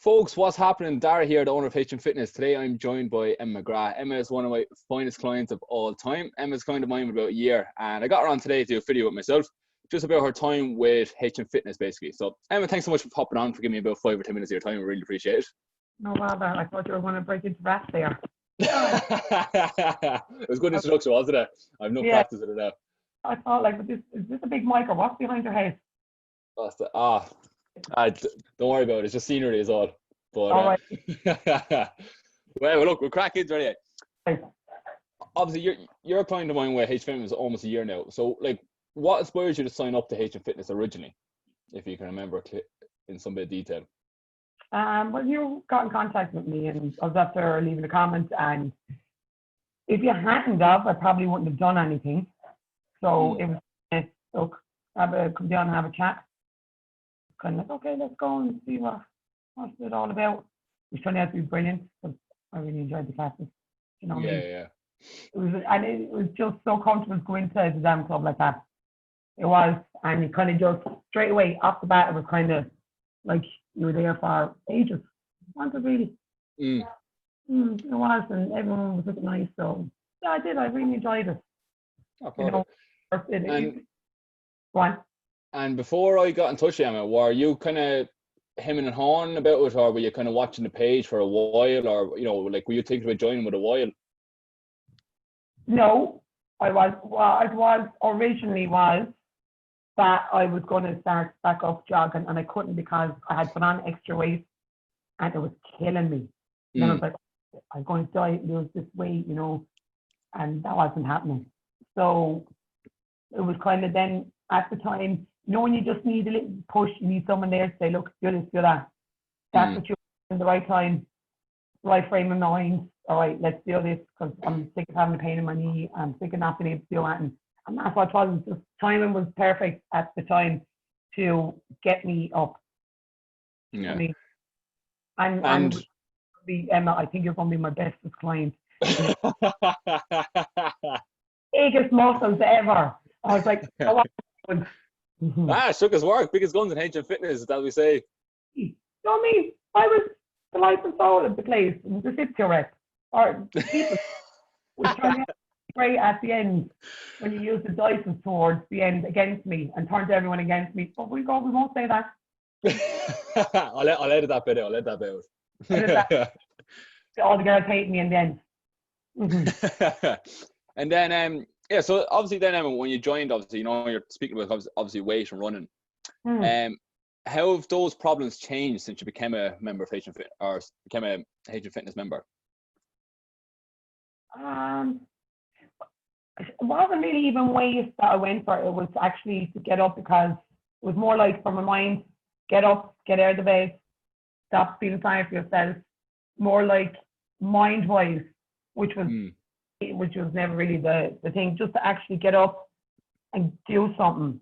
Folks, what's happening? Dara here, the owner of HM Fitness. Today I'm joined by Emma McGrath. Emma is one of my finest clients of all time. Emma's client of mine for about a year, and I got her on today to do a video with myself, just about her time with HM Fitness, basically. So, Emma, thanks so much for popping on, for giving me about 5 or 10 minutes of your time. I really appreciate it. No bother. I thought you were going to break into rap there. It was a good introduction, wasn't it? I have no practice with it now. I thought, like, is this a big mic or what's behind your head? Don't worry about it. It's just scenery is all. But All right. well, look, we'll crack into it Right. anyway. Obviously, you're a client of mine with HM Fitness almost a year now. So, like, what inspired you to sign up to HM Fitness originally, if you can remember in some bit of detail? Well, you got in contact with me, and I was after leaving a comment, and if you hadn't I probably wouldn't have done anything. So it was, look, come down and have a chat. Kind of like, okay, let's go and see what's it all about. It turned out to be brilliant, because I really enjoyed the classes. You know what I mean? Yeah. It was just so comfortable to go into the damn club like that. It was, and you kind of just straight away off the bat, it was kind of like you were there for ages. Wasn't it really? It was, and everyone was looking nice. So yeah, I did. I really enjoyed it. Oh, perfect. One. And before I got in touch with Emma, were you kind of hemming and hawing about it, or were you kind of watching the page for a while, or like were you thinking about joining with a while? No, I was originally that I was going to start back up jogging, and I couldn't because I had put on extra weight and it was killing me. And then I was like, I'm going to diet and lose this weight, and that wasn't happening. So it was kind of then at the time, when you just need a little push, you need someone there to say, look, do this, do that. That's what you're in the right time, right frame of mind. All right, let's do this, because I'm sick of having the pain in my knee. I'm sick of not being able to do it. And that's what it was. Just timing was perfect at the time to get me up. Yeah. I mean, and Emma, I think you're going to be my bestest client. Biggest muscles ever. I was like, shook his work, biggest guns in HM Fitness, that we say. You know what I mean? I was the life and soul of the place. It was a sit correct. Or people were trying to great at the end when you use the dice towards the end against me and turned everyone against me. But we won't say that. I'll edit that bit out. All the girls hate me in the end. And then so obviously then Emma, when you joined, obviously you're speaking about obviously weight and running. How have those problems changed since you became a member of HM Fitness, or became a HM Fitness member? It wasn't really even weight that I went for. It was actually to get up, because it was more like, for my mind, get up, get out of the bed, stop feeling sorry for yourself. More like mind-wise, which was never really the thing. Just to actually get up and do something.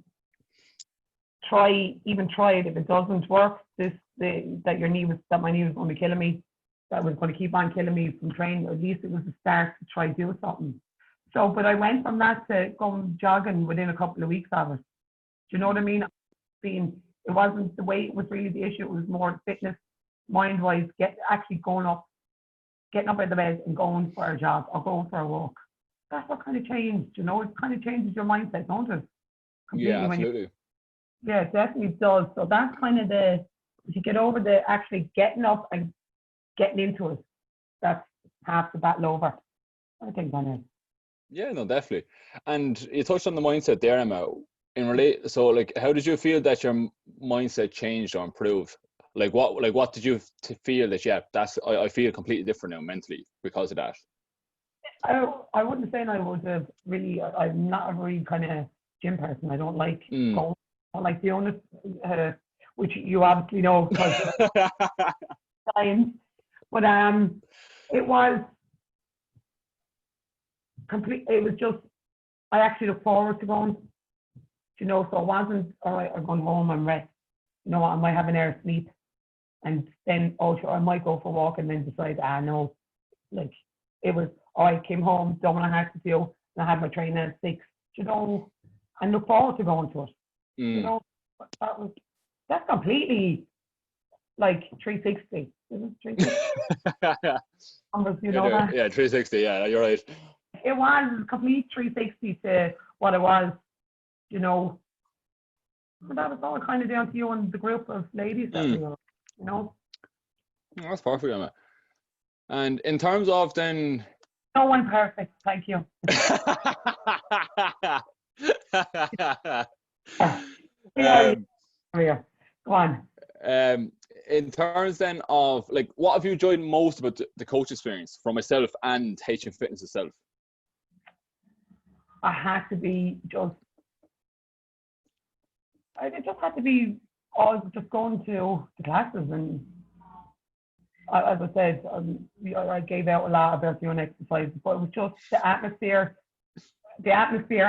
Try it. If it doesn't work, that my knee was going to be killing me, that was going to keep on killing me from training. At least it was a start to try do something. So, but I went from that to going jogging within a couple of weeks of it. Do you know what I mean? It wasn't the weight was really the issue. It was more fitness, mind-wise, getting up out of the bed and going for a jog or going for a walk. That's what kind of changed. It kind of changes your mindset, don't it? Completely. Yeah, absolutely. Yeah, it definitely does. So that's kind of if you get over the actually getting up and getting into it, that's half the battle over, I think, on it. Yeah, no, definitely. And you touched on the mindset there, Emma. So like, how did you feel that your mindset changed or improved? Like what did you feel that I feel completely different now mentally because of that? I wouldn't say I was I'm not a really kind of gym person. I don't like going. I like the onus, which you obviously know because science. But it was complete. It was just, I actually look forward to going. So it wasn't, all right, I'm going home, I'm rest. I might have an hour's sleep, and then I might go for a walk and then decide, no, like it was. I came home, done what I had to do, and I had my training at 6. And look forward to going to it. That's completely like 360. Is it 360? Numbers, you know that? Yeah, 360. Yeah, you're right. It was a complete 360 to what it was, you know. But that was all kind of down to you and the group of ladies that we were, you know. That's perfect, Emma. And in terms of then... No one perfect, thank you. Yeah. Go on. In terms then of, like, what have you enjoyed most about the coach experience for myself and HM Fitness itself? I had to be just, I just had to be all just going to the classes, and as I said, I gave out a lot about doing exercises, but it was just the atmosphere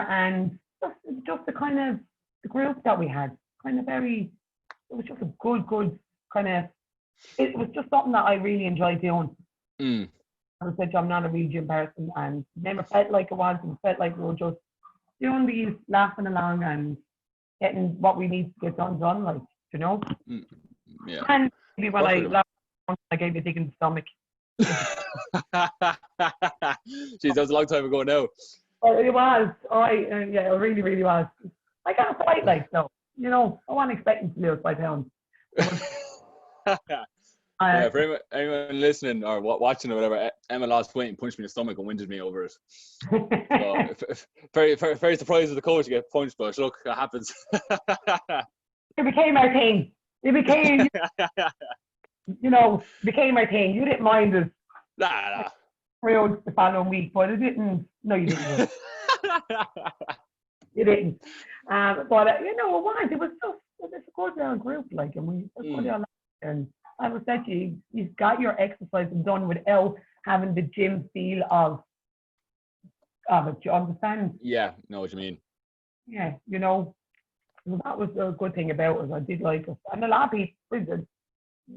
and just the kind of the group that we had, kind of very, it was just a good kind of, it was just something that I really enjoyed doing. As I said, I'm not a real gym person, and never felt like it was. It felt like we were just doing these, laughing along and getting what we need to get done, like, you know. Yeah. And maybe when I gave you a dig in the stomach. Jeez, that was a long time ago now. Oh, it was. Yeah, it really, really was. I got a fight, like, so, you know, I wasn't expecting to lose 5 pounds. Yeah, for anyone listening or watching or whatever, Emma lost weight and punched me in the stomach and winded me over it. So, very, very, very surprised as the coach to get punched, but look, that happens. It became our thing. It became, you know, became our thing. You didn't mind us. Nah. Rude the following week, but it didn't. No, you didn't. You didn't. But you know, it was a good group, like, and we good and I was said you've got your exercise done without having the gym feel of it. You understand? Yeah, know what you mean. Yeah, you know, that was a good thing about it. I did like it, and a lot of people,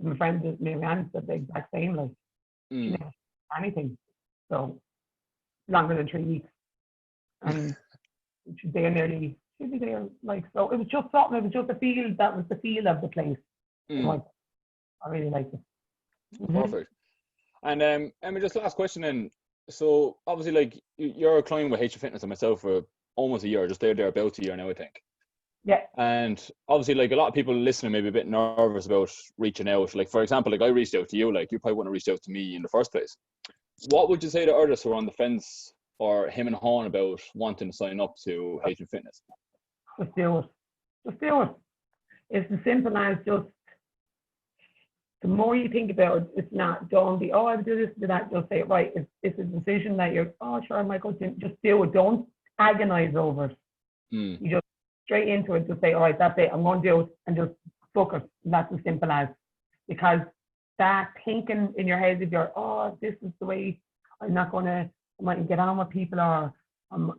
my friends, Marianne said the exact same. Like, she never anything, so longer than 3 weeks, and she'd be there, like, so it was just something. It was just a feel. That was the feel of the place. Like, I really liked it. Perfect. And Emma, just last question then. So obviously, like, you're a client with HM Fitness and myself for almost a year, just thereabouts a year now, I think. Yeah. And obviously, like, a lot of people listening may be a bit nervous about reaching out. Like, for example, like, I reached out to you, like, you probably wouldn't have reached out to me in the first place. What would you say to others who are on the fence or him and hawing about wanting to sign up to HM Fitness? Just do it. Just do it. It's as simple as just, the more you think about it, it's not, don't be, oh, I'll do this, do that. Just say, right, it's a decision that you're, oh, sure, I might go to, just do it. Don't agonize over it. You just straight into it, just say, all right, that's it, I'm going to do it, and just focus. And that's as simple as, because that thinking in your head, if you're, oh, this is the way, I'm not going to, I might get on with people, or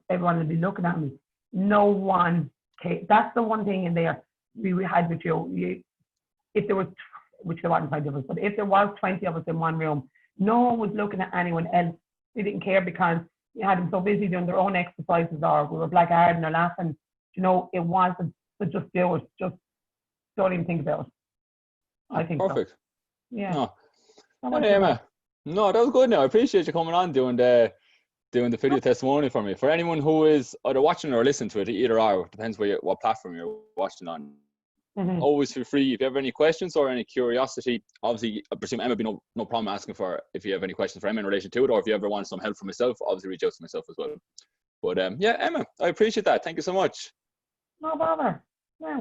everyone will be looking at me. No one, that's the one thing in there we had with you. If there was, which there wasn't 5 of us, but if there was 20 of us in one room, no one was looking at anyone else. They didn't care because you had them so busy doing their own exercises, or we were blackguarding or laughing. You know, it wasn't, but just do it. Just don't even think about it. I think perfect. So. Yeah. No, Emma. No, that was good. Now I appreciate you coming on doing the video testimonial for me. For anyone who is either watching or listening to it, either or, depends what platform you're watching on. Always feel free if you have any questions or any curiosity. Obviously, I presume Emma would be no problem asking for if you have any questions for Emma in relation to it, or if you ever want some help from myself, obviously reach out to myself as well. But yeah, Emma, I appreciate that. Thank you so much. No bother. Yeah.